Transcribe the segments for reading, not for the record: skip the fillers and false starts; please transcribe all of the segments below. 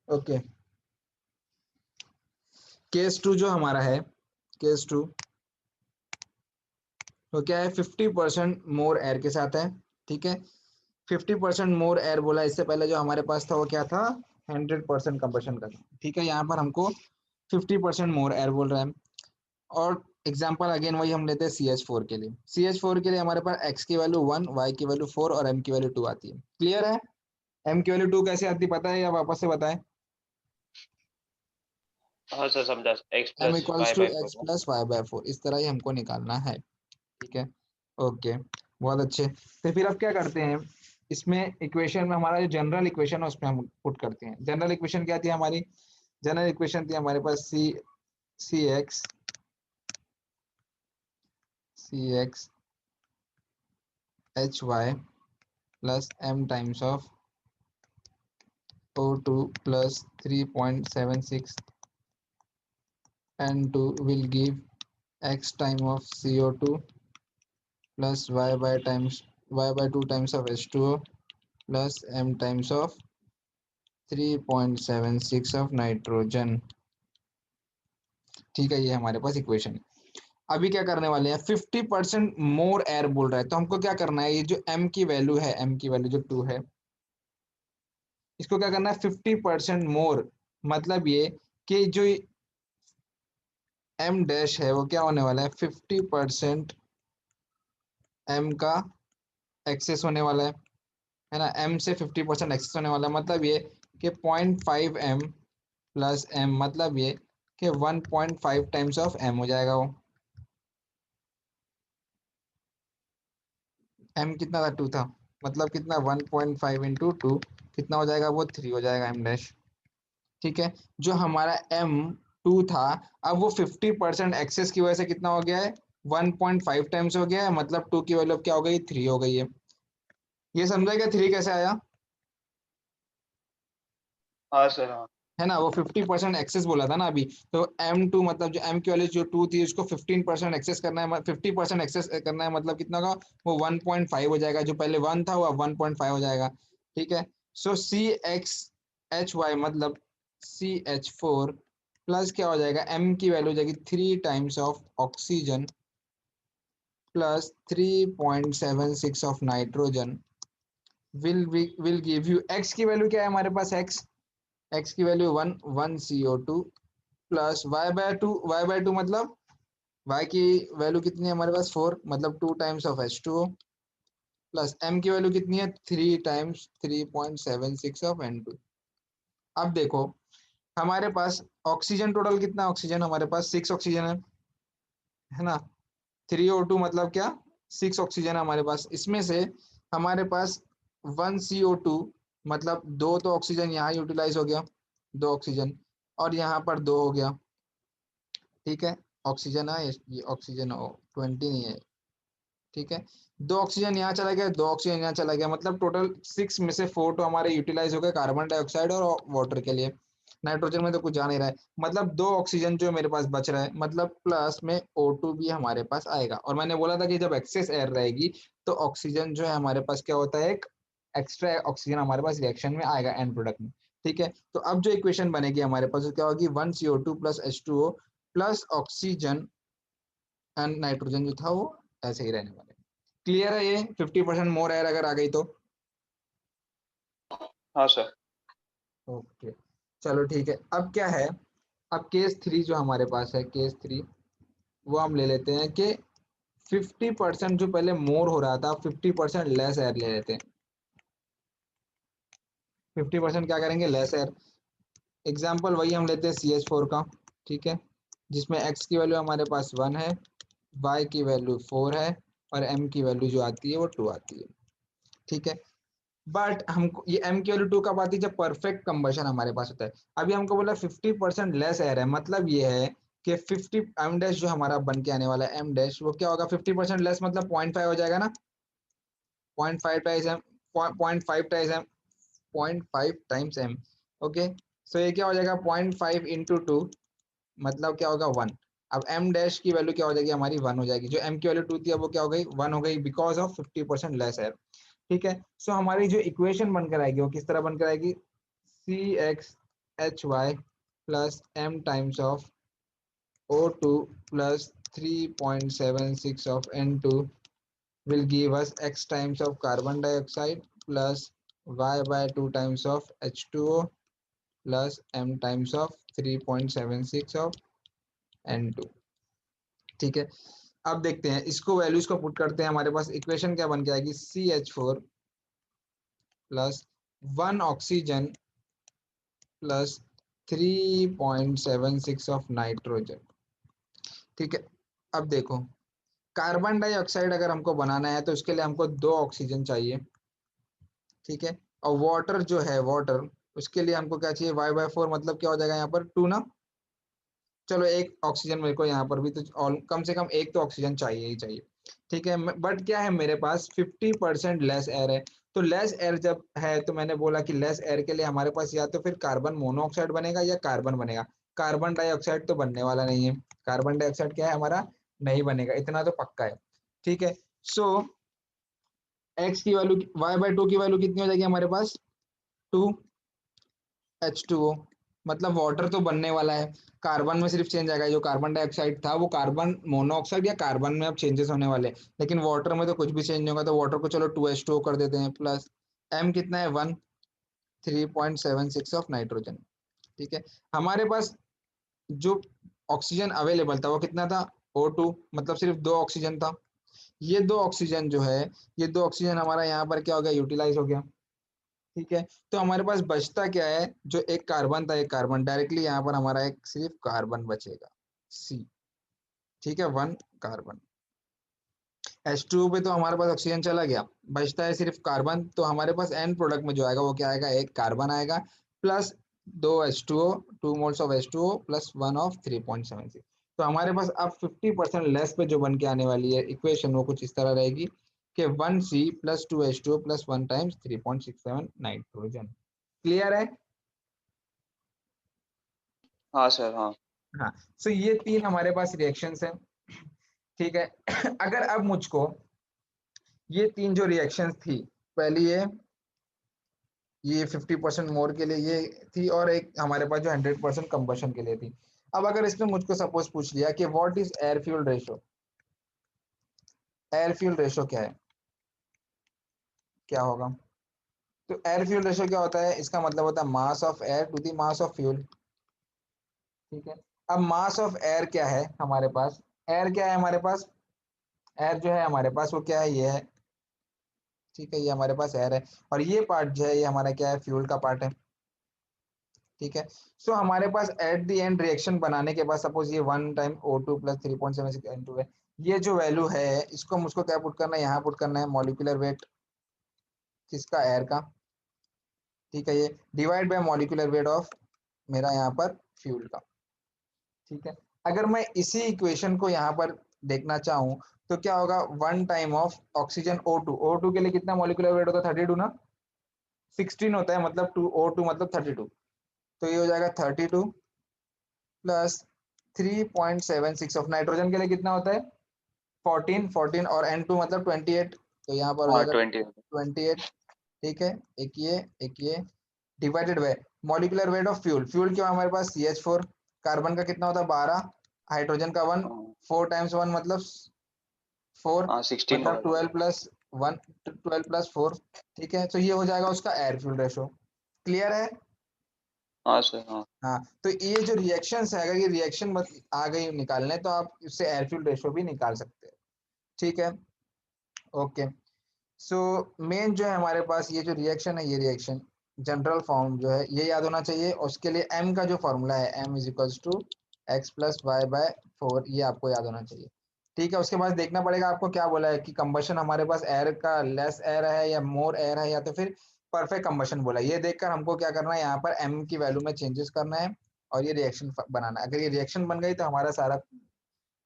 Okay, case 2 जो हमारा है, केस 2 तो क्या है, 50% मोर एयर के साथ है। ठीक है, 50% मोर एयर बोला, इससे पहले जो हमारे पास था वो क्या था, 100% कंबशन का था। ठीक है, यहाँ पर हमको 50% मोर एयर बोल रहा है। और एग्जाम्पल अगेन वही हम लेते हैं CH4 के लिए। CH4 के लिए हमारे पास x की वैल्यू 1, y की वैल्यू 4 और m की वैल्यू 2 आती है। क्लियर है? m की वैल्यू 2 कैसे आती पता है या वापस से बताएं? हाँ सर समझा, x m plus equals y to by x four. Plus y by 4, इस तरह ही हमको निकालना है। ठीक है, ओके, बहुत अच्छे। तो फिर अब क्या करते हैं, इसमें इक्वेशन में हमारा जो जनरल इक्वेशन है उसमें हम पुट करते हैं। जनरल इक्वेशन क्या थी हमारी? जनरल इक्वेशन थी हमारे पास Cx Hy plus m times of O2 plus 3.76 N2 will give x time of CO2 plus y by 2 times of H2O plus m times of 3.76 of nitrogen. ठीक है, ये हमारे पास equation है। अभी क्या करने वाले हैं, 50% मोर एयर बोल रहा है, तो हमको क्या करना है, ये जो m की वैल्यू है, m की वैल्यू जो 2 है, इसको क्या करना है, 50% मोर, मतलब ये कि जो m डैश है वो क्या होने वाला है, 50% m का एक्सेस होने वाला है ना, m से 50% एक्सेस होने वाला है, मतलब ये कि 0.5 m प्लस m, मतलब ये कि 1.5 टाइम्स ऑफ m हो जाएगा वो। m कितना था, 2 था, मतलब कितना, 1.5 इंटू 2 कितना हो जाएगा, वो 3 हो जाएगा m डैश। ठीक है, जो हमारा m2 था, अब वो 50% एक्सेस की वजह से कितना हो गया है, 1.5 टाइम्स हो गया है, मतलब 2 की वैल्यू अब क्या हो गई, 3 हो गई है। ये समझा क्या 3 कैसे आया? हाँ सर हाँ। है ना, वो 50% एक्सेस बोला था ना अभी, तो m2 मतलब जो m की वैल्यू जो 2 थी उसको 15% एक्सेस करना है, 50% एक्सेस करना है, मतलब कितना होगा, वो 1.5 हो जाएगा, जो पहले 1 था वो अब 1.5 हो जाएगा। ठीक है, सो CxHy मतलब CH4 प्लस क्या हो जाएगा, m की वैल्यू हो जाएगी 3 times of oxygen plus 3.76 of nitrogen will give you, x की वैल्यू क्या है हमारे पास, x की value 1 CO2 plus y by two मतलब y की वैल्यू कितनी है हमारे पास, 4, मतलब 2 times of H2O plus m की वैल्यू कितनी है, 3 टाइम्स 3.76 ऑफ N2। अब देखो हमारे पास ऑक्सीजन टोटल कितना, ऑक्सीजन हमारे पास 6 ऑक्सीजन है ना, 3O2 मतलब क्या, 6 ऑक्सीजन है हमारे पास, इसमें से हमारे पास 1 CO2 मतलब 2 तो ऑक्सीजन यहाँ यूटिलाइज हो गया, 2 ऑक्सीजन, और यहाँ पर 2 हो गया। ठीक है, ऑक्सीजन है, ये ऑक्सीजन 20 नहीं है। ठीक है, 2 ऑक्सीजन यहाँ चला गया, 2 ऑक्सीजन यहाँ चला गया, मतलब टोटल 6 में से 4 तो हमारे यूटिलाइज हो गए कार्बन डाइऑक्साइड और वाटर के लिए। नाइट्रोजन में तो कुछ जा नहीं रहा है, मतलब 2 ऑक्सीजन जो मेरे पास बच रहा है, मतलब प्लस में O2 भी हमारे पास आएगा। और मैंने बोला था कि जब एक्सेस एयर रहेगी तो ऑक्सीजन जो है हमारे पास क्या होता है, एक एक्स्ट्रा ऑक्सीजन हमारे पास रिएक्शन में आएगा एंड प्रोडक्ट में। ठीक है, तो अब जो इक्वेशन बनेगी हमारे पास क्या होगी, 1 CO2 plus H2O plus oxygen and nitrogen जो था वो ऐसे ही रहने वाले। क्लियर है ये? 50% मोर एयर अगर आ गई तो। हाँ सर। ओके, चलो ठीक है। अब क्या है, अब केस 3 जो हमारे पास है, केस 3 वो हम ले लेते हैं कि 50% जो पहले मोर हो रहा था, 50% लेस एयर ले लेते हैं। 50% क्या करेंगे, लेस एयर। एग्जाम्पल वही हम लेते हैं CH4 का। ठीक है, जिसमें x की वैल्यू हमारे पास 1 है, y की वैल्यू 4 है और m की वैल्यू जो आती है वो 2 आती है। ठीक है, बट हमको ये m की वैल्यू 2 कब आती है, जब परफेक्ट कंबशन हमारे पास होता है। अभी हमको बोला 50% लेस एयर है, मतलब ये है कि 50 m डैश जो हमारा बन के आने वाला है m डैश, वो क्या होगा, 50% लेस मतलब 0.5 हो जाएगा ना, 0.5 times m, 0.5 times m, 0.5 times m। Okay, so ये क्या हो जाएगा, 0.5 इंटू 2 मतलब क्या होगा, 1। अब m डैश की वैल्यू क्या हो जाएगी हमारी, 1 हो जाएगी, जो m की वैल्यू 2 थी अब वो क्या हो गई, 1 हो गई, बिकॉज ऑफ 50% लेस एयर। ठीक है, सो हमारी जो इक्वेशन बनकर आएगी वो किस तरह बनकर आएगी, CX HY plus M times of O2 plus 3.76 of N2 will give us X times of carbon dioxide plus Y by 2 times of H2O plus M times of 3.76 of N2। ठीक है, अब देखते हैं इसको वैल्यूज को put करते हैं, हमारे पास इक्वेशन क्या बन के आएगी, CH4 plus 1 oxygen plus 3.76 of nitrogen. ठीक है, अब देखो कार्बन डाइऑक्साइड अगर हमको बनाना है तो उसके लिए हमको 2 ऑक्सीजन चाहिए। ठीक है, और वाटर जो है वाटर, उसके लिए हमको क्या चाहिए, Y/4 मतलब क्या हो जाएगा यहाँ पर 2 ना। चलो एक ऑक्सीजन मेरे को यहाँ पर भी तो कम से कम एक तो ऑक्सीजन चाहिए ही चाहिए। ठीक है, बट क्या है मेरे पास 50% लेस एयर है। तो लेस एयर जब है तो मैंने बोला कि लेस एयर के लिए हमारे पास या तो फिर कार्बन मोनोऑक्साइड बनेगा या कार्बन बनेगा। कार्बन डाइऑक्साइड तो बनने वाला नहीं है, कार्बन डाइऑक्साइड क्या है हमारा, नहीं बनेगा, इतना तो पक्का है। ठीक है, सो एक्स की वैल्यू Y/2 की वैल्यू कितनी हो जाएगी हमारे पास, 2 H2O, मतलब वाटर तो बनने वाला है, कार्बन में सिर्फ चेंज आएगा, जो कार्बन डाइऑक्साइड था वो कार्बन मोनोऑक्साइड या कार्बन में अब चेंजेस होने वाले, लेकिन वाटर में तो कुछ भी चेंज नहीं होगा, तो वाटर को चलो 2H2O कर देते हैं प्लस M कितना है 1, 3.76 ऑफ नाइट्रोजन। ठीक है, हमारे पास जो ऑक्सीजन अवेलेबल था वो कितना था, O2, मतलब सिर्फ 2 ऑक्सीजन था। ये 2 ऑक्सीजन जो है, ये 2 ऑक्सीजन हमारा यहाँ पर क्या हो गया, यूटिलाइज हो गया। ठीक है, तो हमारे पास बचता क्या है, जो एक कार्बन था, एक कार्बन डायरेक्टली यहाँ पर हमारा एक सिर्फ कार्बन बचेगा, C। ठीक है, 1 कार्बन। H2O पे तो हमारे पास ऑक्सीजन चला गया, बचता है सिर्फ कार्बन, तो हमारे पास एंड प्रोडक्ट में जो आएगा वो क्या आएगा, एक कार्बन आएगा plus 2 H2O, 2 moles of H2O plus 1 of 3.76। तो हमारे पास अब 50% लेस पे जो बन के आने वाली है इक्वेशन वो कुछ इस तरह रहेगी कि 1C plus 2H2O plus 1 times 3.67 nitrogen. Clear है? हाँ सर, हाँ। हाँ, सो ये 3 हमारे पास रिएक्शंस हैं। ठीक है, अगर अब मुझको ये 3 जो रिएक्शंस थी, पहली ये 50% मोर के लिए ये थी, और एक हमारे पास जो 100% कंबशन के लिए थी। अब अगर इसमें मुझको सपोज पूछ लिया कि what is air fuel ratio, air fuel ratio क्या है, क्या होगा, तो एयर फ्यूल रेशो क्या होता है, इसका मतलब होता है mass of air to the mass of fuel. ठीक है, अब मास ऑफ एयर क्या है हमारे पास, एयर क्या है हमारे पास, एयर जो है हमारे पास वो क्या है, ये है। ठीक है, ये हमारे पास एयर है, और ये पार्ट जो है ये हमारा क्या है, फ्यूल का पार्ट है। ठीक है, सो हमारे पास एट द एंड रिएक्शन बनाने के बाद सपोज ये 1 टाइम O2 प्लस 3.76 N2 है, ये जो वैल्यू है इसको मुझको क्या पुट करना है, यहाँ पुट करना है मॉलिक्यूलर वेट किसका, एयर का। ठीक है, ये divide by molecular weight of मेरा यहाँ पर फ्यूल का। ठीक है, अगर मैं इसी इक्वेशन को यहाँ पर देखना चाहूँ तो क्या होगा, 1 टाइम ऑफ ऑक्सीजन O2 के लिए कितना मॉलिक्यूलर वेट होता है, 32 ना, 16 होता है, मतलब 2 O2 मतलब 32, तो ये हो जाएगा 32 प्लस 3.76 ऑफ नाइट्रोजन के लिए कितना होता है, 14 और N2 मतलब 28, तो यहाँ पर हो हाँ, जाएगा 20। 28। ठीक है, एक ये divided by molecular weight of fuel, fuel क्यों हमारे पास CH4, कार्बन का कितना होता है 12, हाइड्रोजन का 1, हाँ, 4 टाइम्स 1 मतलब 4, हाँ, 16 मतलब होगा। 12 प्लस 1, 12 प्लस 4। ठीक है, तो ये हो जाएगा उसका एयर फ्यूल रेशो। क्लियर है? हाँ सर, हाँ। हाँ, तो ये जो रिएक्शंस है, अगर ये रिएक्शन आ गई निकालने तो आप इससे एयर फ्यूल रेशो भी निकाल सकते हैं। ठीक है, ओके, सो मेन जो है हमारे पास ये जो रिएक्शन है, ये रिएक्शन जनरल फॉर्म जो है ये याद होना चाहिए, और उसके लिए m का जो फॉर्मूला है m is equals to x plus y by 4, ये आपको याद होना चाहिए। ठीक है, उसके बाद देखना पड़ेगा आपको क्या बोला है कि कंबशन हमारे पास एयर का लेस एयर है या मोर एयर है या तो फिर परफेक्ट कंबशन बोला है, ये देखकर हमको क्या करना है, यहाँ पर m की वैल्यू में चेंजेस करना है और ये रिएक्शन बनाना है। अगर ये रिएक्शन बन गई तो हमारा सारा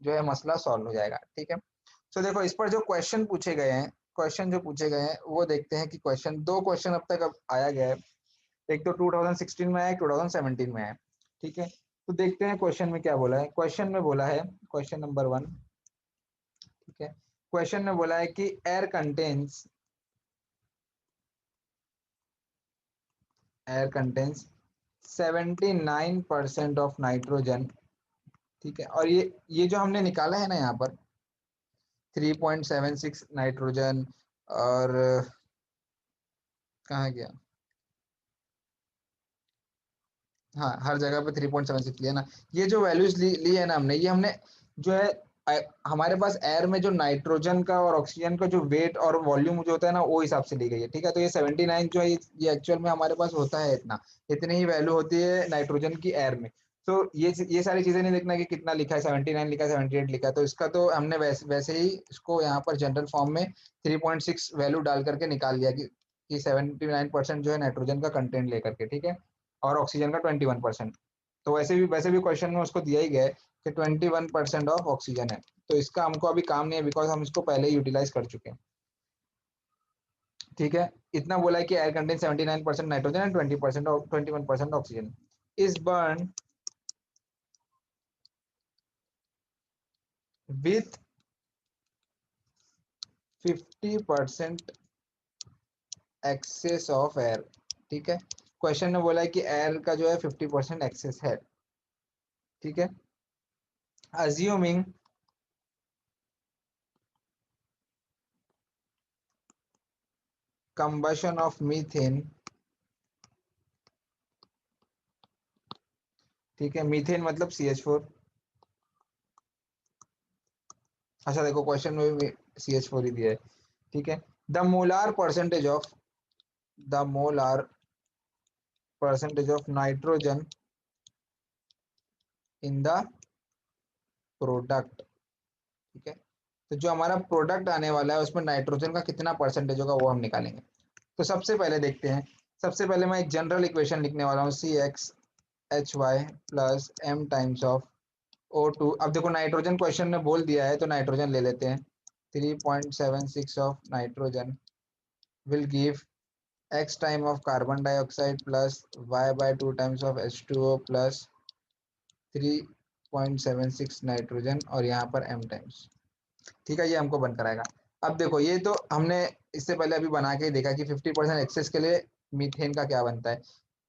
जो है मसला सॉल्व हो जाएगा। ठीक है, तो देखो इस पर जो क्वेश्चन पूछे गए हैं, क्वेश्चन जो पूछे गए हैं वो देखते हैं कि क्वेश्चन, 2 क्वेश्चन अब तक अब आया गया है, एक तो 2016 में आया, एक 2017 में आया। ठीक है, तो देखते हैं क्वेश्चन में क्या बोला है। क्वेश्चन में बोला है, क्वेश्चन नंबर 1, ठीक है, क्वेश्चन में बोला है कि एयर कंटेन्स 79% ऑफ नाइट्रोजन, ठीक है। और ये जो हमने निकाला है ना यहाँ पर 3.76 नाइट्रोजन, और कहाँ गया, हाँ हर जगह पे 3.76 लिया ना। ये जो वैल्यूज ली है ना हमने, ये हमने जो है हमारे पास एयर में जो नाइट्रोजन का और ऑक्सीजन का जो वेट और वॉल्यूम जो होता है ना, वो हिसाब से ली गई है, ठीक है। तो ये 79 जो है ये एक्चुअल में हमारे पास होता है इतना, इतनी ही वैल्यू होती है नाइट्रोजन की एयर में। तो ये सारी चीजें नहीं देखना कि कितना लिखा है, 79 लिखा है, 78 लिखा है, तो इसका तो हमने वैसे ही इसको यहाँ पर जनरल फॉर्म में 3.6 वैल्यू डाल करके निकाल लिया कि 79% जो है नाइट्रोजन का कंटेंट लेकर के, ठीक है, और ऑक्सीजन का 21%। तो वैसे भी क्वेश्चन में उसको दिया ही गया है कि 21% ऑफ ऑक्सीजन है। तो इसका हमको अभी काम नहीं है, बिकॉज हम इसको पहले ही यूटिलाइज कर चुके हैं, ठीक है। इतना बोला है कि air contain 79% nitrogen and 21% oxygen is burn with 50% excess of air, ठीक है। क्वेश्चन में बोला है कि एयर का जो है 50% एक्सेस है, ठीक है। अज्यूमिंग combustion of methane, ठीक है। मीथेन मतलब CH4, अच्छा देखो क्वेश्चन में भी CH4 ही दिया है, ठीक है। The molar percentage of nitrogen in the product, ठीक है। तो जो हमारा प्रोडक्ट आने वाला है उसमें नाइट्रोजन का कितना परसेंटेज होगा वो हम निकालेंगे। तो सबसे पहले देखते हैं, सबसे पहले मैं एक जनरल इक्वेशन लिखने वाला हूँ, CxHy plus m times of O2। अब देखो नाइट्रोजन क्वेश्चन में बोल दिया है तो नाइट्रोजन ले लेते हैं। 3.76 of nitrogen will give x time of carbon dioxide plus y by 2 times of H2O plus 3.76 nitrogen और यहाँ पर m टाइम्स, ठीक है। ये हमको बन कराएगा। अब देखो ये तो हमने इससे पहले अभी बना के देखा कि 50% एक्सेस के लिए मीथेन का क्या बनता है।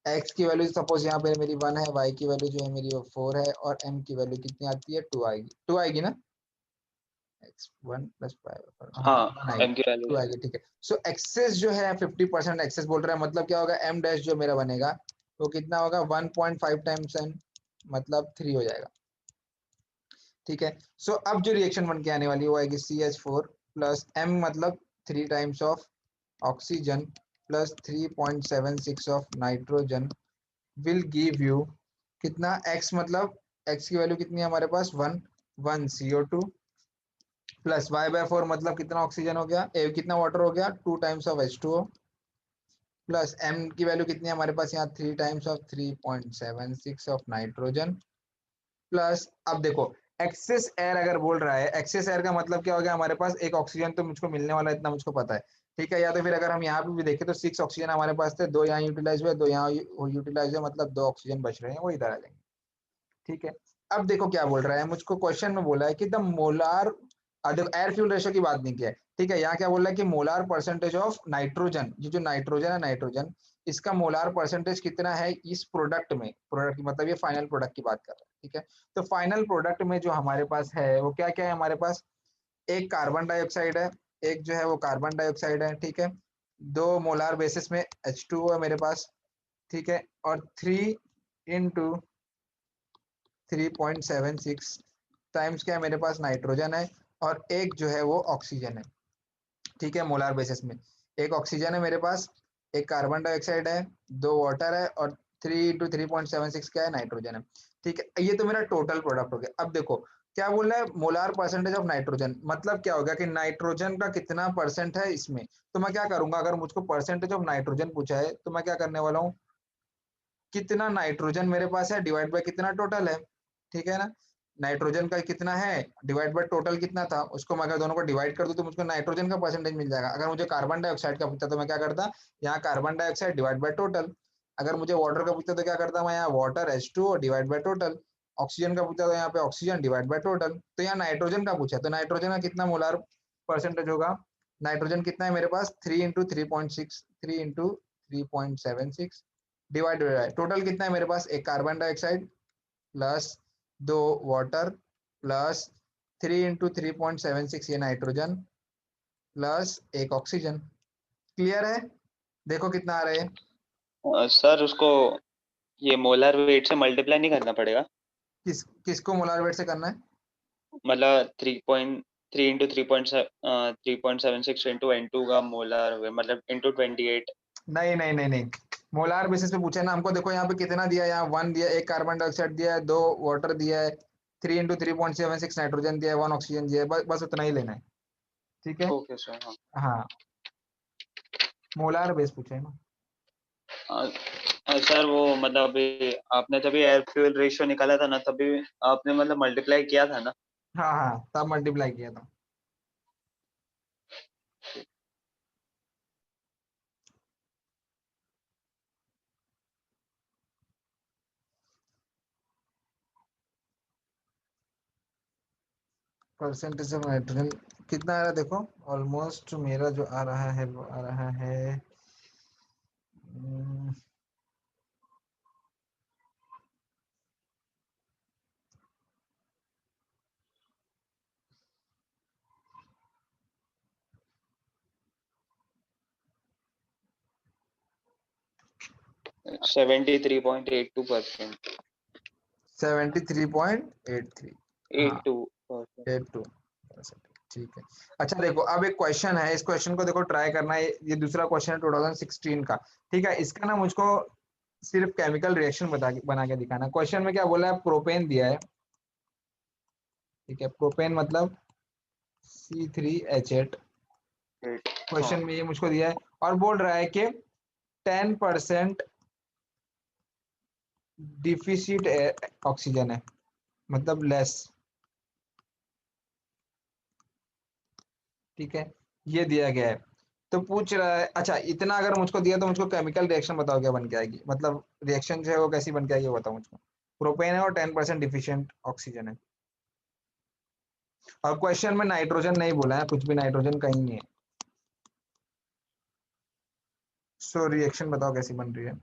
x की वैल्यू सपोज यहाँ पे मेरी 1 है, y की वैल्यू जो है मेरी वो 4 है, और m की वैल्यू कितनी आती है, 2 आएगी ना, x1 प्लस 5, हाँ हाँ 1 आएगी, एम की वैल्यू 2 है। आएगी, ठीक है। सो एक्सेस जो है 50% एक्सेस बोल रहा है, मतलब क्या होगा, m डैश जो मेरा बनेगा वो कितना होगा, 1.5 टाइम्स n, मतलब 3 हो जाएगा, ठीक है। सो अब जो रिएक्शन बन के आने वाली है वो आएगी CH4 प्लस m मतलब 3 times of oxygen plus 3.76 of nitrogen will give you कितना, x मतलब x की वैल्यू कितनी है हमारे पास, 1 CO2 प्लस y/4 मतलब कितना ऑक्सीजन हो गया, कितना वाटर हो गया, 2 times of H2O plus m की वैल्यू कितनी है हमारे पास यहाँ, 3 times of 3.76 of nitrogen plus, अब देखो एक्सेस एयर अगर बोल रहा है, एक्सेस एयर का मतलब क्या हो गया, हमारे पास एक ऑक्सीजन तो मुझको मिलने वाला है, इतना मुझको पता है, ठीक है। या तो फिर अगर हम यहाँ पे भी देखें तो 6 ऑक्सीजन हमारे पास थे, 2 यहाँ यूटिलाइज हुए, 2 यहाँ यूटिलाइज हुए, मतलब 2 ऑक्सीजन बच रहे हैं, वो इधर आ जाएंगे, ठीक है। अब देखो क्या बोल रहा है, मुझको क्वेश्चन में बोला है कि द मोलार, देखो एयर फ्यूल रेशियो की बात नहीं किया है, ठीक है। यहाँ क्या बोल रहा है कि मोलार परसेंटेज ऑफ नाइट्रोजन, ये जो नाइट्रोजन है नाइट्रोजन, इसका मोलार परसेंटेज कितना है इस प्रोडक्ट में, प्रोडक्ट मतलब ये फाइनल प्रोडक्ट की बात कर रहे हैं, ठीक है। तो फाइनल प्रोडक्ट में जो हमारे पास है वो क्या क्या है हमारे पास, एक कार्बन डाइऑक्साइड है, एक जो है वो कार्बन डाइऑक्साइड है, ठीक है। 2 मोलार बेसिस में H2O है मेरे पास, ठीक है, और 3 इंटू 3.76 टाइम्स क्या है मेरे पास नाइट्रोजन है, और एक जो है वो ऑक्सीजन है, ठीक है। मोलार बेसिस में एक ऑक्सीजन है मेरे पास, एक कार्बन डाइऑक्साइड है, 2 वाटर है, और 3 इंटू 3.76 क्या है, नाइट्रोजन है, ठीक है। ये तो मेरा टोटल प्रोडक्ट हो गया। अब देखो क्या बोल रहा है, मोलार परसेंटेज ऑफ नाइट्रोजन, मतलब क्या होगा कि नाइट्रोजन का कितना परसेंट है इसमें। तो मैं क्या करूंगा, अगर मुझको परसेंटेज ऑफ नाइट्रोजन पूछा है तो मैं क्या करने वाला हूँ, कितना नाइट्रोजन मेरे पास है डिवाइड बाय कितना टोटल है, ठीक है ना। नाइट्रोजन का कितना है डिवाइड बाय टोटल कितना था, उसको मैं अगर दोनों को डिवाइड कर दूं तो मुझको नाइट्रोजन का परसेंटेज मिल जाएगा। अगर मुझे कार्बन डाइऑक्साइड का पूछता तो मैं क्या करता, यहाँ carbon dioxide divide by total. अगर मुझे वाटर का पूछता तो क्या करता मैं, यहाँ water H2O divide by total. Oxygen का पूछता तो यहाँ पे ऑक्सीजन डिवाइड बाय टोटल। तो यहाँ नाइट्रोजन का पूछा तो नाइट्रोजन का कितना मोलार परसेंटेज होगा, नाइट्रोजन कितना है मेरे पास, 3 into 3.6, 3 into 3.76 divided by total कितना है मेरे पास, एक carbon dioxide plus 2 water plus 3 into 3.76 ये नाइट्रोजन प्लस एक ऑक्सीजन। क्लियर है? देखो कितना आ रहा है। सर उसको ये मोलर वेट से मल्टीप्लाई नहीं करना पड़ेगा? किसको मोलार वेट से करना है? मतलब 3.3 इंटू 3.76 इंटू N2 का मोलर मतलब इंटू 28। नहीं नहीं नहीं नहीं, मोलार बेसिस पे पूछा है ना हमको। देखो यहाँ पे कितना दिया है, यहाँ 1 दिया है, एक कार्बन डाइऑक्साइड दिया है, 2 वाटर दिया है, 3 इंटू 3.76 नाइट्रोजन दिया है, 1 ऑक्सीजन दिया है, बस बस उतना ही लेना है। ठीक है। Okay sir. हाँ हाँ, मोलार बेस पूछा है ना। सर वो मतलब अभी आपने जब एयर फ्यूल रेशियो निकाला था ना, तभी आपने मतलब मल्टीप्लाई किया था ना? हाँ हाँ, तब मल्टीप्लाई किया था। परसेंटेज ऑफ नाइट्रोजन कितना आ रहा है देखो, ऑलमोस्ट मेरा जो आ रहा है वो आ रहा है 73.82%। 73.83। हाँ, 82%। 82%। ठीक है। अच्छा देखो, अब एक क्वेश्चन है, इस क्वेश्चन को देखो ट्राई करना है। ये दूसरा क्वेश्चन है 2016 का। ठीक है, इसका ना मुझको सिर्फ केमिकल रिएक्शन बना के दिखाना। क्वेश्चन में क्या बोला है, प्रोपेन दिया है। ठीक है, प्रोपेन मतलब C3H8। हाँ क्वेश्चन में ये मुझको दिया है और बोल रहा है कि 10% डिफिसिट ऑक्सीजन है, मतलब लेस। ठीक है, ये दिया गया है। तो पूछ रहा है, अच्छा इतना अगर मुझको दिया तो मुझको केमिकल रिएक्शन बताओ क्या बन के आएगी, मतलब रिएक्शन जो है वो कैसी बन के आएगी वो बताओ मुझको। प्रोपेन है और 10% डिफिशिएंट ऑक्सीजन है, और क्वेश्चन में नाइट्रोजन नहीं बोला है, कुछ भी नाइट्रोजन कहीं नहीं है। सो रिएक्शन बताओ कैसी बन रही है।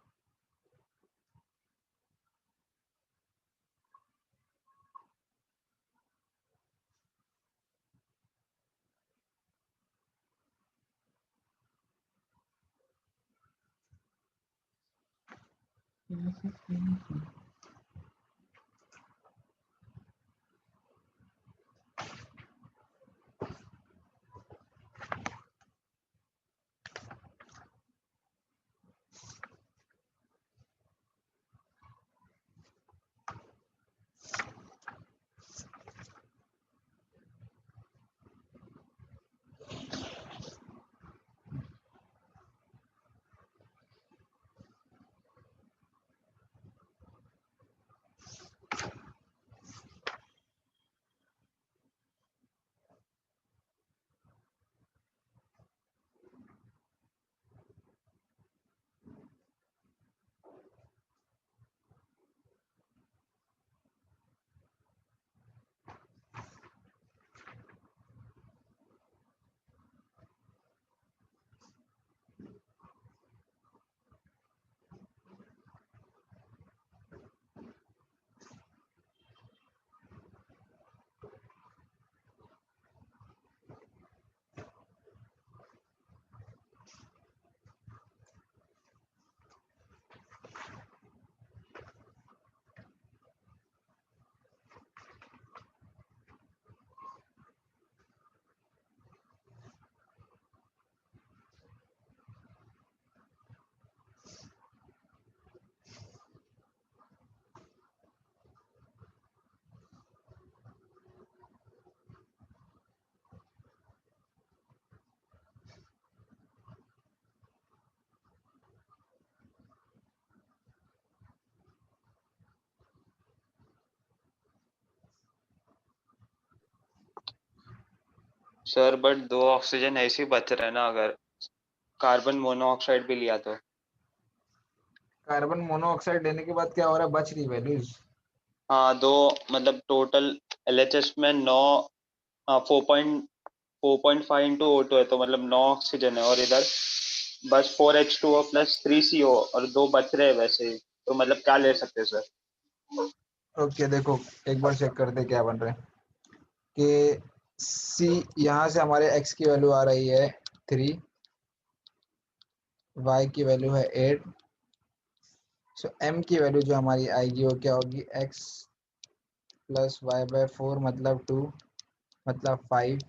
सर बट 2 ऑक्सीजन ऐसे ही बच रहे हैं ना, अगर कार्बन मोनोऑक्साइड भी लिया तो? कार्बन मोनोऑक्साइड लेने के बाद क्या हो रहा है, बच रही वैल्यूज। हाँ दो, मतलब टोटल LHS में 9 4.5 इंटू O2 है, तो मतलब 9 ऑक्सीजन है, और इधर बस 4H2O प्लस 3CO और 2 बच रहे हैं वैसे, तो मतलब क्या ले सकते हैं सर? ओके देखो एक बार चेक करते क्या बन रहा है कि सी यहाँ से हमारे x की वैल्यू आ रही है 3, y की वैल्यू है 8, सो m की वैल्यू जो हमारी आएगी वो क्या होगी x प्लस वाई बाय 4 मतलब 2 मतलब 5,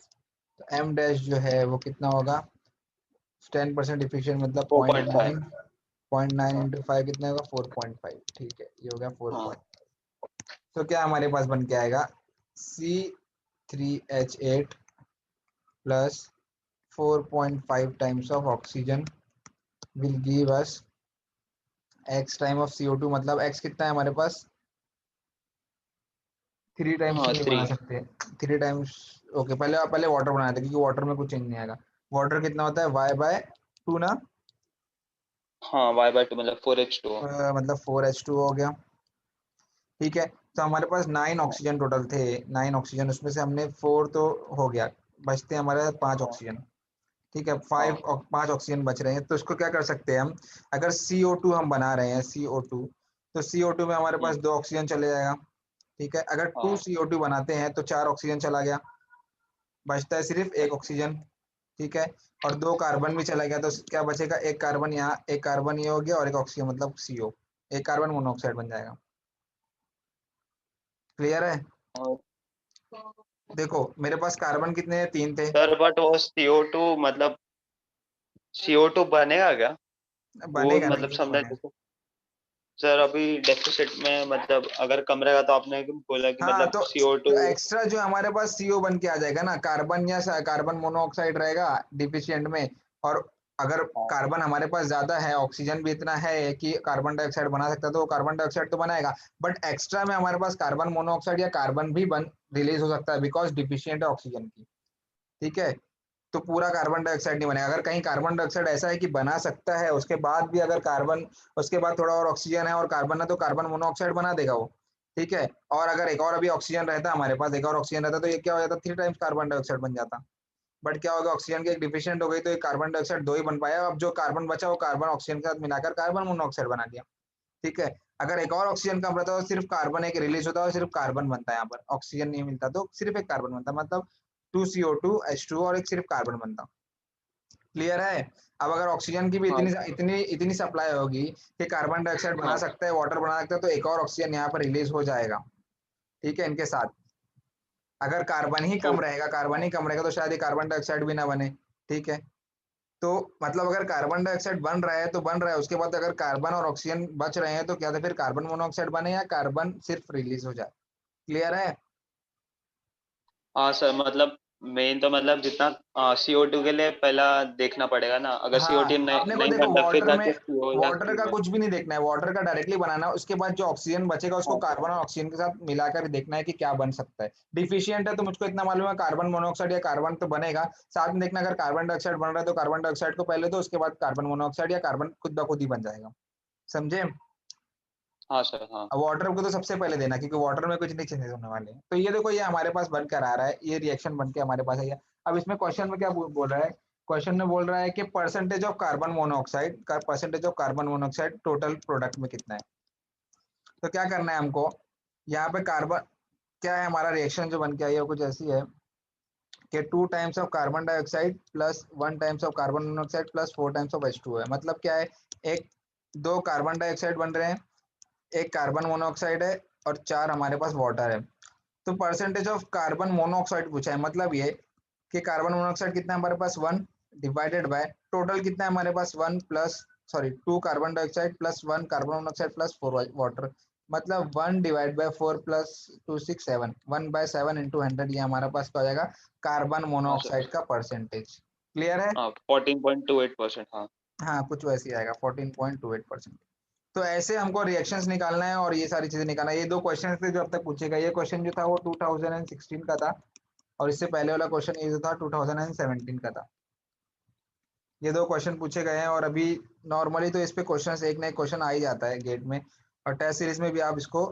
तो m डैश जो है वो कितना होगा 10% डिफिशिएंट मतलब 4.5। 0.9 इंटू 5 कितना होगा 4.5। ठीक है ये हो गया 4 हाँ पॉइंट। तो क्या हमारे पास बन के आएगा C3H8 plus 4.5 times of oxygen will give us x time of CO2 मतलब x कितना है हमारे पास 3 टाइम्स तो हाँ नहीं 3। बना सकते 3 टाइम्स। ओके पहले पहले वाटर बनाया था क्योंकि वाटर में कुछ चेंज नहीं आएगा। वाटर कितना होता है y/2 ना हाँ y/2 मतलब 4H2O। मतलब 4H2 हो गया। ठीक है तो हमारे पास 9 ऑक्सीजन टोटल थे, 9 ऑक्सीजन उसमें से हमने 4 तो हो गया, बचते हैं हमारे 5 हाँ ऑक्सीजन। ठीक है हाँ 5 ऑक्सीजन बच रहे हैं तो इसको क्या कर सकते हैं हम, अगर CO2 हम बना रहे हैं CO2 तो CO2 में हमारे पास 2 ऑक्सीजन चले जाएगा। ठीक है अगर 2 हाँ CO2 बनाते हैं तो 4 ऑक्सीजन चला गया, बचता है सिर्फ एक अच्छा। ऑक्सीजन। ठीक है और 2 कार्बन भी चला गया तो क्या बचेगा, एक कार्बन यहाँ एक कार्बन ये हो गया और एक ऑक्सीजन मतलब CO, एक कार्बन मोनोऑक्साइड बन जाएगा। क्लियर है। और देखो मेरे पास कार्बन कितने हैं 3 थे, सर बट वो CO2 मतलब CO2 बनेगा क्या? वो बनेगा ना मतलब क्यों नहीं समझा बनेगा। जैसे सर अभी डेफिसिट में मतलब अगर कम रहेगा तो आपने बोला कि हाँ मतलब तो CO2। एक्स्ट्रा जो हमारे पास CO बन के आ जाएगा ना, कार्बन या कार्बन मोनोऑक्साइड रहेगा डिफिशिएंट में, और अगर हाँ कार्बन हमारे पास ज्यादा है ऑक्सीजन भी इतना है कि कार्बन डाइऑक्साइड बना सकता है तो वो कार्बन डाइऑक्साइड तो बनाएगा, बट एक्स्ट्रा में हमारे पास कार्बन मोनोऑक्साइड या कार्बन भी बन रिलीज हो सकता है बिकॉज डिफिशिएंट है ऑक्सीजन की। ठीक है तो पूरा कार्बन डाइऑक्साइड नहीं बनेगा, अगर कहीं कार्बन डाइऑक्साइड ऐसा है कि बना सकता है उसके बाद भी अगर कार्बन उसके बाद थोड़ा और ऑक्सीजन है और कार्बन है तो कार्बन मोनोऑक्साइड बना देगा वो। ठीक है और अगर एक और अभी ऑक्सीजन रहता हमारे पास, एक और ऑक्सीजन रहता तो ये क्या हो जाता 3 टाइम्स कार्बन डाइऑक्साइड बन जाता। बट क्या होगा ऑक्सीजन की एक डिफिशिएंट हो गई तो एक कार्बन डाइऑक्साइड 2 ही बन पाया, अब जो कार्बन बचा वो कार्बन ऑक्सीजन के साथ मिलाकर कार्बन मोनोऑक्साइड बना दिया। ठीक है अगर एक और ऑक्सीजन कम रहता तो सिर्फ कार्बन एक रिलीज होता है, सिर्फ कार्बन बनता है, यहाँ पर ऑक्सीजन नहीं मिलता तो सिर्फ एक कार्बन बनता मतलब 2CO2 H2 और एक सिर्फ कार्बन बनता। क्लियर है। अब अगर ऑक्सीजन की भी हाँ इतनी इतनी इतनी सप्लाई होगी कि कार्बन डाइऑक्साइड बना हाँ सकता है वाटर बना सकता है तो एक और ऑक्सीजन यहाँ पर रिलीज हो जाएगा। ठीक है इनके साथ अगर कार्बन ही तो कम रहेगा, कार्बन ही कम रहेगा तो शायद ये कार्बन डाइऑक्साइड भी ना बने। ठीक है तो मतलब अगर कार्बन डाइऑक्साइड बन रहा है तो बन रहा है, उसके बाद अगर कार्बन और ऑक्सीजन बच रहे हैं तो क्या था फिर कार्बन मोनोऑक्साइड बने या कार्बन सिर्फ रिलीज हो जाए। क्लियर है। हाँ सर मतलब मेन तो मतलब जितना CO2 के लिए पहला देखना पड़ेगा ना, अगर हाँ CO2 नहीं अपने को नहीं देखो बन रहा फिर वाटर में, जाके CO या वाटर का CO है। कुछ भी नहीं देखना है, वाटर का डायरेक्टली बनाना है, उसके बाद जो ऑक्सीजन बचेगा उसको हाँ कार्बन और ऑक्सीजन के साथ मिलाकर देखना है कि क्या बन सकता है। डिफिशिएंट है तो मुझको इतना मालूम है कार्बन मोनोऑक्साइड या कार्बन तो बनेगा, साथ में देखना अगर कार्बन डाइऑक्साइड बन रहा है तो कार्बन डाइऑक्साइड को पहले दो उसके बाद कार्बन मोनोऑक्साइड या कार्बन खुद ब खुद ही बन जाएगा। समझे। हाँ सर हाँ। अब वाटर को तो सबसे पहले देना क्योंकि वाटर में कुछ नहीं चेंजेस होने वाले हैं। तो ये देखो ये हमारे पास बनकर आ रहा है, ये रिएक्शन बन के हमारे पास है। अब इसमें क्वेश्चन में क्या बोल रहा है, क्वेश्चन में बोल रहा है कि परसेंटेज ऑफ कार्बन मोनोऑक्साइड का percentage of carbon monoxide total product में कितना है। तो क्या करना है हमको, यहाँ पे कार्बन क्या है हमारा रिएक्शन जो बन के आई है वो कुछ ऐसी है कि 2 times of carbon dioxide plus 1 times of carbon monoxide plus 4 times of H2 है। मतलब क्या है, एक 2 कार्बन डाइऑक्साइड बन रहे हैं, एक कार्बन मोनोऑक्साइड है और 4 हमारे पास वाटर है। तो परसेंटेज ऑफ कार्बन मोनोऑक्साइड पूछा है, मतलब ये कि कार्बन मोनोऑक्साइड कितना है हमारे पास 1 डिवाइडेड बाय टोटल कितना है हमारे पास 1 plus sorry 2 carbon dioxide plus 1 carbon monoxide plus 4 water, मतलब 1 divide by 4 plus 2 6 7 1 by 7 into 100 ये हमारे पास क्या हो जाएगा कार्बन हाँ सर मोनोऑक्साइड का परसेंटेज। क्लियर है। हाँ 14.28%। हाँ हाँ कुछ वैसे ही आएगा 14.28%। तो ऐसे हमको रिएक्शंस निकालना है और ये सारी चीजें निकालना है। ये दो क्वेश्चन थे जो अब तक पूछे गए, ये क्वेश्चन जो था वो 2016 का था और इससे पहले वाला क्वेश्चन ये जो था 2017 का था। ये दो क्वेश्चन पूछे गए हैं और अभी नॉर्मली तो इस पे क्वेश्चन एक ना एक क्वेश्चन आ ही जाता है गेट में, और टेस्ट सीरीज में भी आप इसको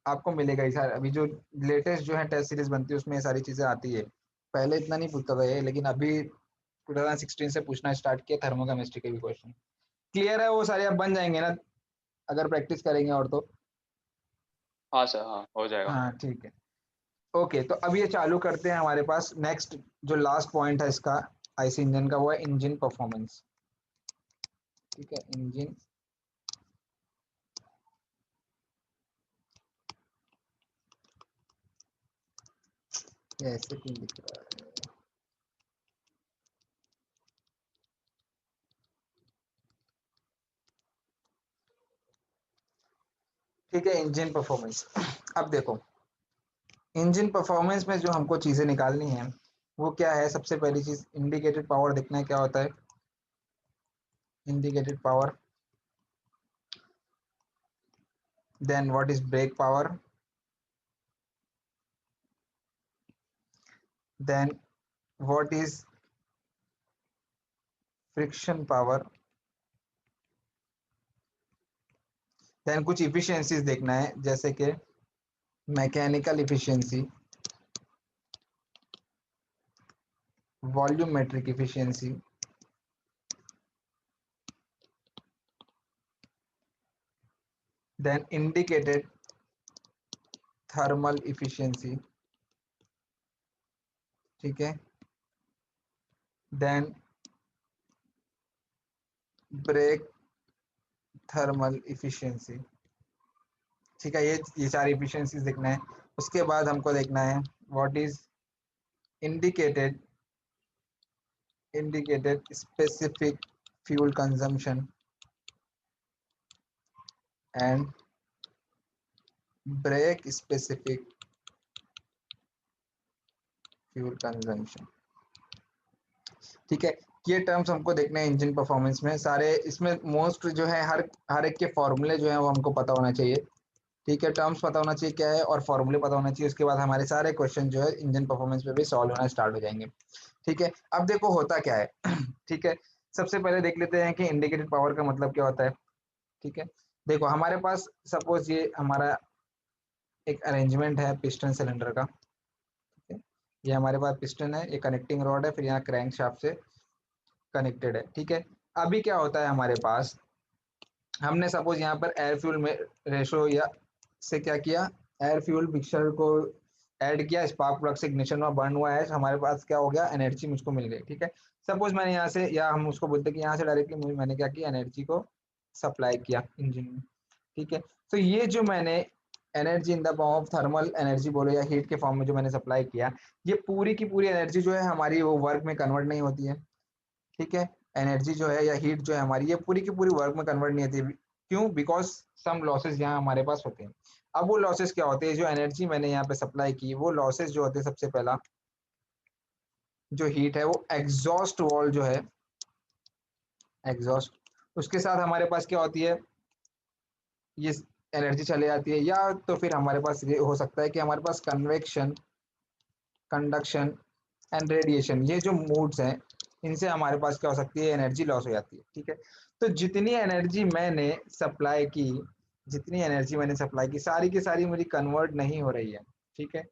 आपको मिलेगा ही सारा। अभी जो लेटेस्ट जो है टेस्ट सीरीज बनती है उसमें ये सारी चीजें आती है, पहले इतना नहीं पूछता था ये लेकिन अभी 2016 से पूछना स्टार्ट किया थर्मोकेमिस्ट्री के भी क्वेश्चन। क्लियर है वो सारे, अब बन जाएंगे ना अगर प्रैक्टिस करेंगे और तो। हाँ सर, हाँ हो जाएगा। हाँ ठीक है। ओके, तो अब ये चालू करते हैं। हमारे पास नेक्स्ट जो लास्ट पॉइंट है इसका आईसी इंजन का, वो है इंजन परफॉर्मेंस। ठीक है, इंजन ऐसे क्यों लिख रहा है? ठीक है, इंजन परफॉर्मेंस। अब देखो, इंजन परफॉर्मेंस में जो हमको चीजें निकालनी है वो क्या है? सबसे पहली चीज इंडिकेटेड पावर देखना है क्या होता है। Indicated power, then what is brake power, then what is friction power, then कुछ इफिशियंसीज देखना है जैसे कि mechanical efficiency, volumetric efficiency, then indicated thermal efficiency. ठीक है, देन ब्रेक थर्मल इफिशियंसी। ठीक है, ये सारी इफिशियंसीज देखना है। उसके बाद हमको देखना है what is indicated specific fuel consumption and brake specific fuel consumption. ठीक है, ये टर्म्स हमको देखने हैं इंजन परफॉर्मेंस में सारे। इसमें मोस्ट जो है हर एक के फॉर्मूले जो है वो हमको पता होना चाहिए। ठीक है, टर्म्स पता होना चाहिए क्या है और फॉर्मूले पता होना चाहिए। उसके बाद हमारे सारे क्वेश्चन जो है इंजन परफॉर्मेंस पे भी सॉल्व होना स्टार्ट हो जाएंगे। ठीक है, अब देखो होता क्या है। ठीक है, सबसे पहले देख लेते हैं कि इंडिकेटेड पावर का मतलब क्या होता है। ठीक है, देखो हमारे पास सपोज ये हमारा एक अरेंजमेंट है पिस्टन सिलेंडर का। ठीक है, ये हमारे पास पिस्टन है, ये कनेक्टिंग रॉड है, फिर यहाँ क्रैंक शाफ्ट से कनेक्टेड है। ठीक है, अभी क्या होता है हमारे पास, हमने सपोज यहाँ पर एयर फ्यूल में रेशो या से क्या किया, एयर फ्यूल मिक्सचर को ऐड किया, स्पार्क प्लग से इग्निशन में बर्न हुआ है, हमारे पास क्या हो गया, एनर्जी मुझको मिल गई। ठीक है, सपोज मैंने यहाँ से, या हम उसको बोलते हैं कि यहाँ से डायरेक्टली मैंने क्या किया, एनर्जी को सप्लाई किया इंजन में। ठीक है, तो ये जो मैंने energy in the form of thermal energy बोलो या हीट के फॉर्म में जो मैंने सप्लाई किया, ये पूरी की पूरी एनर्जी जो है हमारी वो वर्क में कन्वर्ट नहीं होती है। ठीक है, एनर्जी जो है या हीट जो है हमारी, ये पूरी की पूरी वर्क में कन्वर्ट नहीं होती। क्यों? बिकॉज सम लॉसेस यहाँ हमारे पास होते हैं। अब वो लॉसेस क्या होते हैं? जो एनर्जी मैंने यहाँ पे सप्लाई की, वो लॉसेस जो होते हैं, सबसे पहला जो हीट है वो एग्जॉस्ट वॉल जो है, एग्जॉस्ट, उसके साथ हमारे पास क्या होती है, ये एनर्जी चले जाती है। या तो फिर हमारे पास ये हो सकता है कि हमारे पास कन्वेक्शन, कंडक्शन एंड रेडिएशन, ये जो मूड्स हैं, इनसे हमारे पास क्या हो सकती है, एनर्जी लॉस हो जाती है। ठीक है, तो जितनी एनर्जी मैंने सप्लाई की, जितनी एनर्जी मैंने सप्लाई की, सारी की सारी मेरी कन्वर्ट नहीं हो रही है। ठीक है,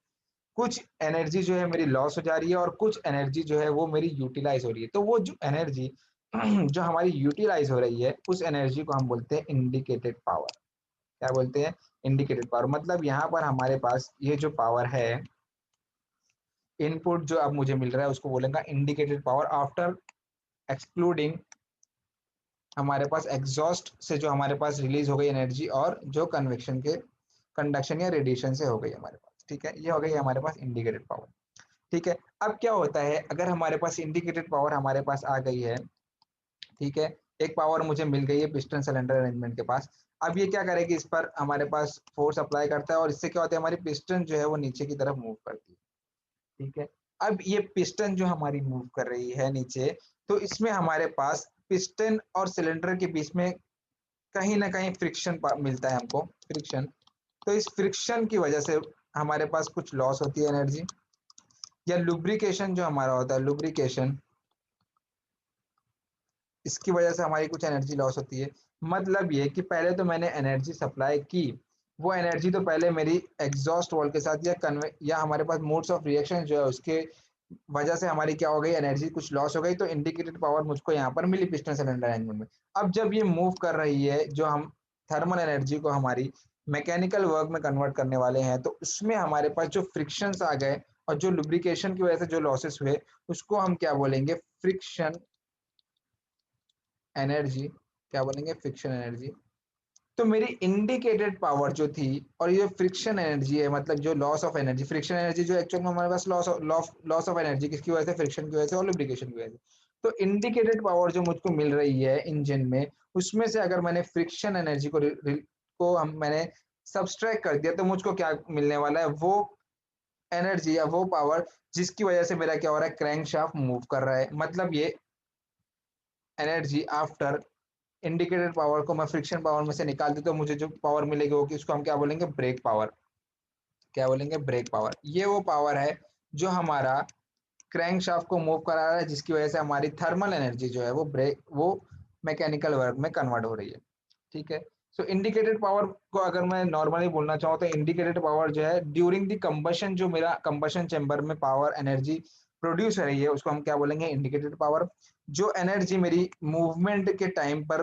कुछ एनर्जी जो है मेरी लॉस हो जा रही है और कुछ एनर्जी जो है वो मेरी यूटिलाइज हो रही है। तो वो जो एनर्जी जो हमारी यूटिलाइज हो रही है, उस एनर्जी को हम बोलते हैं इंडिकेटेड पावर। क्या बोलते हैं? Indicated power. मतलब यहाँ पर हमारे पास ये जो पावर है, इनपुट जो अब मुझे मिल रहा है, उसको बोलेगा इंडिकेटेड पावर आफ्टर एक्सक्लूडिंग हमारे पास एग्जॉस्ट से जो हमारे पास रिलीज हो गई एनर्जी, और जो कन्वेक्शन के कंडक्शन या रेडिएशन से हो गई हमारे पास। ठीक है, ये हो गई हमारे पास इंडिकेटेड पावर। ठीक है, अब क्या होता है, अगर हमारे पास इंडिकेटेड पावर हमारे पास आ गई है, ठीक है, एक पावर मुझे मिल गई है पिस्टन सिलेंडर अरेंजमेंट के पास। अब ये क्या करेगी, इस पर हमारे पास फोर्स अप्लाई करता है और इससे क्या होता है, हमारी पिस्टन जो है वो नीचे की तरफ मूव करती है। ठीक है, अब ये पिस्टन जो हमारी मूव कर रही है नीचे, तो इसमें हमारे पास पिस्टन और सिलेंडर के बीच में कहीं ना कहीं फ्रिक्शन मिलता है हमको, फ्रिक्शन। तो इस फ्रिक्शन की वजह से हमारे पास कुछ लॉस होती है एनर्जी, या लुब्रिकेशन जो हमारा होता है, लुब्रिकेशन, इसकी वजह से हमारी कुछ एनर्जी लॉस होती है। मतलब ये कि पहले तो मैंने एनर्जी सप्लाई की, वो एनर्जी तो पहले मेरी एग्जॉस्ट वॉल के साथ या कन्वे या हमारे पास मोड्स ऑफ रिएक्शन जो है उसके वजह से हमारी क्या हो गई, एनर्जी कुछ लॉस हो गई, तो इंडिकेटेड पावर मुझको यहाँ पर मिली पिस्टन सिलेंडर अरेंजमेंट में। अब जब ये मूव कर रही है, जो हम थर्मल एनर्जी को हमारी मैकेनिकल वर्क में कन्वर्ट करने वाले हैं, तो उसमें हमारे पास जो फ्रिक्शंस आ गए और जो लुब्रिकेशन की वजह से जो लॉसेस हुए, उसको हम क्या बोलेंगे, फ्रिक्शन एनर्जी। क्या बोलेंगे, फ्रिक्शन एनर्जी। तो मेरी इंडिकेटेड पावर जो थी, और ये फ्रिक्शन एनर्जी है, मतलब जो loss of energy, friction energy जो एक्चुअल में हमारे पास लॉस ऑफ एनर्जी किसकी वजह से, फ्रिक्शन की वजह से और लुब्रिकेशन की वजह से। तो इंडिकेटेड पावर जो मुझको मिल रही है इंजन में, उसमें से अगर मैंने फ्रिक्शन एनर्जी को हम मैंने सब्सट्रैक्ट कर दिया, तो मुझको क्या मिलने वाला है, वो एनर्जी या वो पावर जिसकी वजह से मेरा क्या हो रहा है, क्रैंकशाफ्ट मूव कर रहा है। मतलब ये एनर्जी आफ्टर इंडिकेटेड पावर को मैं फ्रिक्शन पावर में से निकाल दूं, तो मुझे जो पावर मिलेगी वो उसको हम क्या बोलेंगे, ब्रेक पावर। क्या बोलेंगे, ब्रेक पावर। ये वो पावर है जो हमारा क्रैंकशाफ्ट को मूव करा रहा है, जिसकी वजह से हमारी थर्मल एनर्जी जो है वो मैकेनिकल वर्क में कन्वर्ट हो रही है। ठीक है। सो इंडिकेटेड पावर को अगर मैं नॉर्मली बोलना चाहूँ, तो इंडिकेटेड पावर जो है ड्यूरिंग द कंबशन, जो मेरा कंबशन चेंबर में पावर एनर्जी प्रोड्यूस हो रही है, उसको हम क्या बोलेंगे, इंडिकेटेड पावर। जो एनर्जी मेरी मूवमेंट के टाइम पर,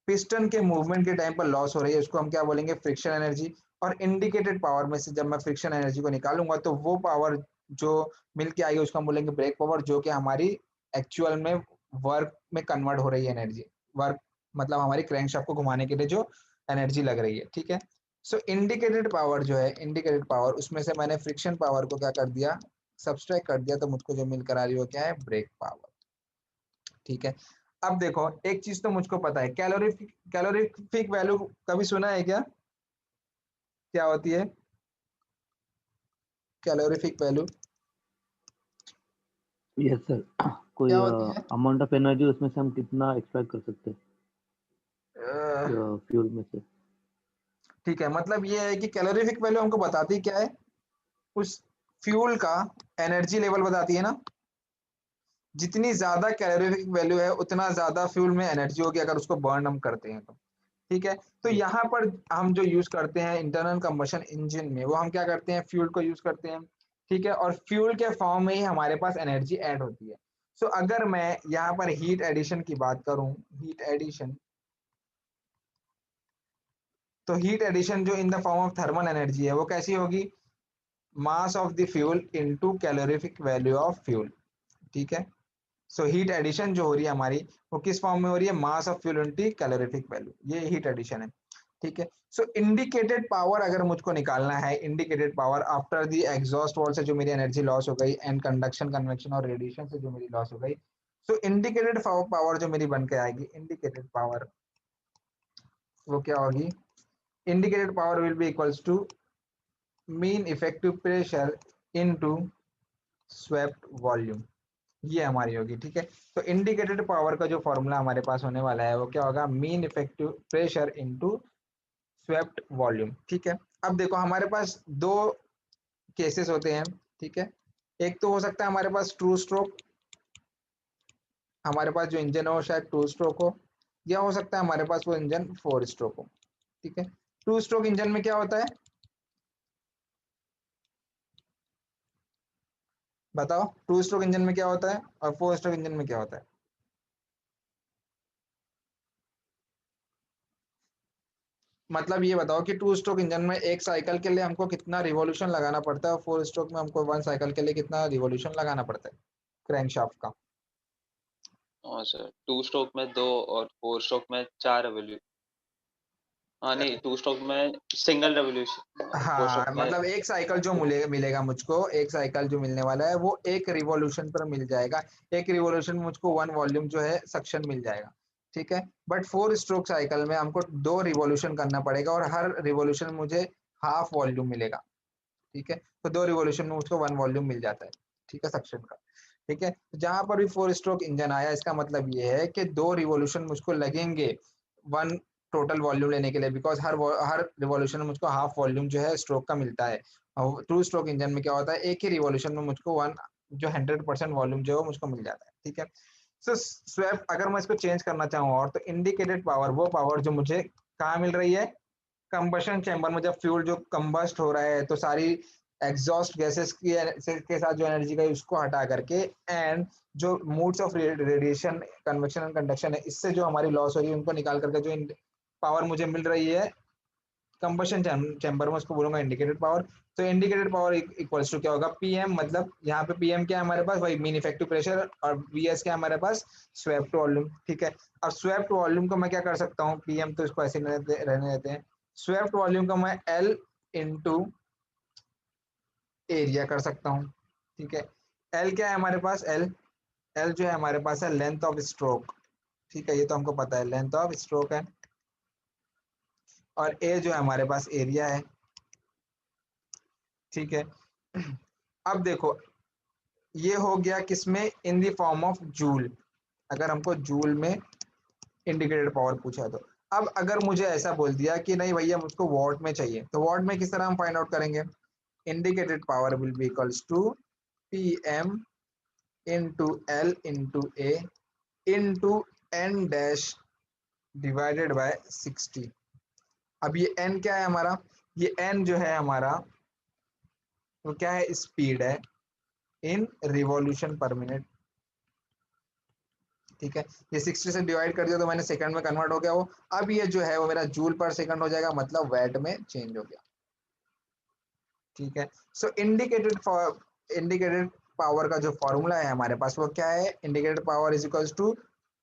पिस्टन के मूवमेंट के टाइम पर लॉस हो रही है, उसको हम क्या बोलेंगे, फ्रिक्शन एनर्जी। और इंडिकेटेड पावर में से जब मैं फ्रिक्शन एनर्जी को निकालूंगा, तो वो पावर जो मिल के आएगी उसको हम बोलेंगे ब्रेक पावर, जो कि हमारी एक्चुअल में वर्क में कन्वर्ट हो रही है एनर्जी। वर्क मतलब हमारी क्रैंकशाफ्ट को घुमाने के लिए जो एनर्जी लग रही है। ठीक है। सो इंडिकेटेड पावर जो है, इंडिकेटेड पावर, उसमें से मैंने फ्रिक्शन पावर को क्या कर दिया, सब्सट्रैक्ट कर दिया, तो मुझको जो मिल कर आ रही है वो क्या है, ब्रेक पावर। ठीक है। अब देखो, एक चीज तो मुझको पता है, कैलोरीफिक वैल्यू कभी सुना है क्या, क्या होती है कैलोरीफिक वैल्यू, यस सर। कोई क्या होती है? अमाउंट ऑफ एनर्जी उसमें से हम कितना एक्सट्रैक्ट कर सकते अह, हैं फ्यूल में से। ठीक है, मतलब ये है कि कैलोरीफिक वैल्यू हमको बताती क्या है, उस फ्यूल का एनर्जी लेवल बताती है ना। जितनी ज्यादा कैलोरीफिक वैल्यू है, उतना ज्यादा फ्यूल में एनर्जी होगी अगर उसको बर्न हम करते हैं तो। ठीक है। तो यस। यहाँ पर हम जो यूज करते हैं इंटरनल कंबशन इंजन में, वो हम क्या करते हैं, फ्यूल को यूज करते हैं। ठीक है। और फ्यूल के फॉर्म में ही हमारे पास एनर्जी ऐड होती है। सो अगर मैं यहाँ पर हीट एडिशन की बात करूं, हीट एडिशन, तो हीट एडिशन जो in the form of thermal energy है, वो कैसी होगी, mass of the fuel into calorific value of fuel. ठीक है। सो हीट एडिशन जो हो रही है हमारी, वो किस फॉर्म में हो रही है, mass of fuel into calorific value, ये हीट एडिशन है। ठीक है। सो इंडिकेटेड पावर अगर मुझको निकालना है, indicated power after the exhaust valve से जो मेरी एनर्जी लॉस हो गई, एंड कंडक्शन, कन्वेक्शन और रेडिएशन से जो मेरी लॉस हो गई, सो इंडिकेटेड पावर जो मेरी बन के आएगी, इंडिकेटेड पावर वो क्या होगी, indicated power will be equals to mean effective pressure into swept volume, ये हमारी होगी। ठीक है। तो इंडिकेटेड पावर का जो फॉर्मूला हमारे पास होने वाला है, वो क्या होगा, mean effective pressure into swept volume. ठीक है। अब देखो, हमारे पास दो केसेस होते हैं। ठीक है। एक तो हो सकता है हमारे पास टू स्ट्रोक, हमारे पास जो इंजन हो शायद टू स्ट्रोक हो, या हो सकता है हमारे पास वो इंजन फोर स्ट्रोक हो। ठीक है। टू स्ट्रोक इंजन में क्या होता है, बताओ, टू स्ट्रोक इंजन में क्या होता है और फोर स्ट्रोक इंजन में क्या होता है। मतलब ये बताओ कि टू स्ट्रोक इंजन में एक साइकिल के लिए हमको कितना रिवॉल्यूशन लगाना पड़ता है, और फोर स्ट्रोक में हमको वन साइकिल के लिए कितना रिवॉल्यूशन लगाना पड़ता है क्रैंकशाफ्ट का। हाँ सर, 2 स्ट्रोक में 2 और 4 स्ट्रोक में 4 रिवॉल्यूशन। हाँ नहीं, 2 स्ट्रोक में सिंगल रिवॉल्यूशन, 4 स्ट्रोक हाँ, में। मतलब एक साइकिल जो मिलेगा मुझको, एक साइकिल जो मिलने वाला है वो एक रिवॉल्यूशन पर मिल जाएगा। एक रिवॉल्यूशन में मुझको वन वॉल्यूम जो है सक्शन मिल जाएगा। ठीक है। बट फोर स्ट्रोक साइकिल में हमको दो रिवॉल्यूशन करना पड़ेगा, और हर रिवॉल्यूशन में मुझे हाफ वॉल्यूम मिलेगा। ठीक है। तो दो रिवॉल्यूशन में मुझको वन वॉल्यूम मिल जाता है। ठीक है, सक्शन का। ठीक है। जहां पर भी फोर स्ट्रोक इंजन आया, इसका मतलब ये है कि दो रिवॉल्यूशन मुझको लगेंगे वन टोटल वॉल्यूम लेने के लिए, बिकॉज हर रिवॉल्यूशन में मुझको हाफ वॉल्यूम जो है स्ट्रोक का मिलता है। और टू स्ट्रोक इंजन में क्या होता है, एक ही रिवॉल्यूशन में मुझको वन जो 100% वॉल्यूम जो है मुझको मिल जाता है। ठीक है। सो स्वेप अगर मैं इसको चेंज करना चाहूँ, और तो इंडिकेटेड पावर वो पावर जो मुझे कहाँ मिल रही है, कंबशन चैम्बर में जब फ्यूल जो कंबस्ट हो रहा है, तो सारी एग्जॉस्ट गैसेस के साथ जो एनर्जी का उसको हटा करके, एंड जो modes of radiation, convection and conduction है, इससे जो हमारी लॉस हो रही है उनको निकाल करके जो पावर मुझे मिल रही है कंबशन चैम्बर में, उसको बोलूंगा इंडिकेटेड पावर। तो इंडिकेटेड पावर इक्वल्स टू क्या होगा, पीएम, मतलब यहाँ पे पीएम क्या है हमारे पास, वही मीन इफेक्टिव प्रेशर, और वीएस क्या है हमारे पास, स्वेप्ट वॉल्यूम। ठीक है, अब स्वेप्ट वॉल्यूम को मैं क्या कर सकता हूँ, पीएम तो इसको ऐसे रहने देते हैं, स्वेप्ट वॉल्यूम को मैं एल इंटू एरिया कर सकता हूँ। ठीक है, एल क्या है हमारे पास, एल एल जो है हमारे पास है लेंथ ऑफ स्ट्रोक। ठीक है, ये तो हमको पता है, लेंथ ऑफ स्ट्रोक है, और ए जो है हमारे पास एरिया है। ठीक है, अब देखो ये हो गया किसमें, in the form of joule, अगर हमको जूल में इंडिकेटेड पावर पूछा तो। अब अगर मुझे ऐसा बोल दिया कि नहीं भैया मुझको वॉट में चाहिए, तो वॉट में किस तरह हम फाइंड आउट करेंगे, indicated power will be equals to P M into L into A into n dash divided by 60। अब ये एन क्या है हमारा, ये एन जो है हमारा वो क्या है, स्पीड है इन रिवॉल्यूशन पर मिनट। ठीक है, ये 60 से डिवाइड कर दिया तो मैंने सेकंड में कन्वर्ट हो गया वो, अब ये जो है वो मेरा जूल पर सेकंड हो जाएगा, मतलब वैट में चेंज हो गया। ठीक है, सो इंडिकेटेड पावर का जो फॉर्मूला है हमारे पास वो क्या है, indicated power is equals to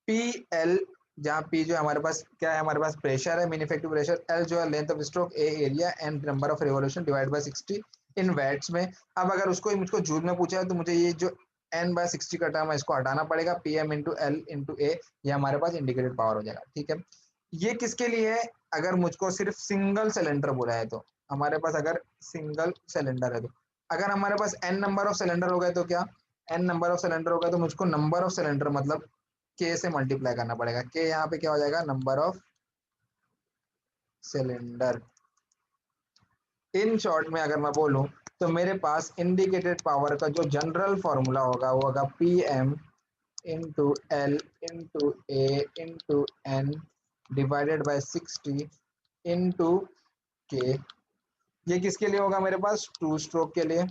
P L, जहाँ पी जो हमारे पास क्या है, हमारे पास प्रेशर है, मीन इफेक्टिव प्रेशर, एल जो है length of stroke, A area, and number of revolution divide by 60 in watts में। अब अगर उसको मुझको जूल में पूछा है तो मुझे ये जो एन बाय 60 का टर्म है इसको हटाना पड़ेगा, P M into L into A, ये हमारे पास इंडिकेटेड पावर हो जाएगा। ठीक है, ये किसके लिए है, अगर मुझको सिर्फ सिंगल सिलेंडर बोला है तो, हमारे पास अगर सिंगल सिलेंडर है तो, अगर हमारे पास एन नंबर ऑफ सिलेंडर हो गए तो क्या, एन नंबर ऑफ सिलेंडर हो गए तो मुझको नंबर ऑफ सिलेंडर मतलब के से मल्टीप्लाई करना पड़ेगा, के यहाँ पे क्या हो जाएगा, number of cylinder. In short में अगर मैं बोलूं तो मेरे पास इंडिकेटेड पावर का जो जनरल फॉर्मूला होगा वो होगा P M into L into A into N divided by 60 into K. ये किसके लिए होगा मेरे पास, 2 स्ट्रोक के लिए।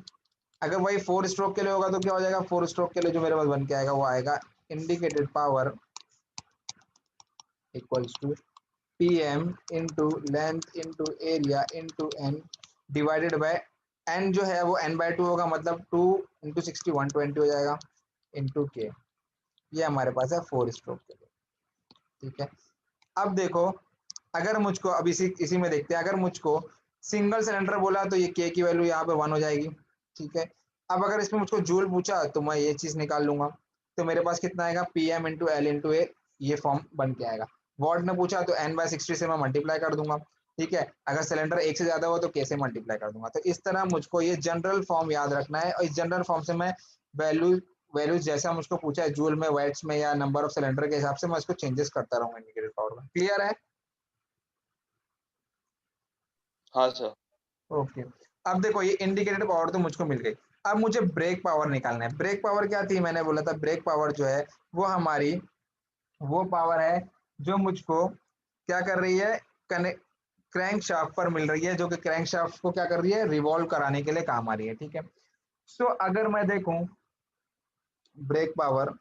अगर वही 4 स्ट्रोक के लिए होगा तो क्या हो जाएगा, 4 स्ट्रोक के लिए जो मेरे पास बन के आएगा वो आएगा indicated power equals to P M into length into area into N divided by, N जो है वो एन बाय 2 होगा, मतलब 2 इंटू 60 120 हो जाएगा, इंटू के। ये हमारे पास है 4 स्ट्रोक के लिए। ठीक है, अब देखो अगर मुझको, अब इसी में देखते हैं, अगर मुझको सिंगल सिलेंडर बोला तो ये के की वैल्यू यहाँ पे 1 हो जाएगी। ठीक है, अब अगर इसमें मुझको जूल पूछा तो मैं ये चीज निकाल लूंगा, तो मेरे पास कितना आएगा, P M into L into A, ये फॉर्म बन के आएगा। वॉट में पूछा तो एन बाय 60 से मैं मल्टीप्लाई कर दूंगा। ठीक है, अगर सिलेंडर एक से ज्यादा हो तो के से मल्टीप्लाई कर दूंगा। तो इस तरह मुझको ये जनरल फॉर्म याद रखना है, और इस जनरल फॉर्म से मैं वैल्यूज जैसा मुझको पूछा है जूल में, वैट्स में, या नंबर ऑफ सिलेंडर के हिसाब से मैं इसको चेंजेस करता रहूंगा इंडिकेटेड पावर में। क्लियर है? हाँ सर। ओके, अब देखो ये इंडिकेटेड पावर तो मुझको मिल गई, अब मुझे ब्रेक पावर निकालना है। ब्रेक पावर क्या थी, मैंने बोला था ब्रेक पावर जो है वो हमारी वो पावर है जो मुझको क्या कर रही है, क्रैंक शाफ्ट पर मिल रही है, जो कि क्रैंक शाफ्ट को क्या कर रही है, रिवॉल्व कराने के लिए काम आ रही है। ठीक है, सो अगर मैं देखूं ब्रेक पावर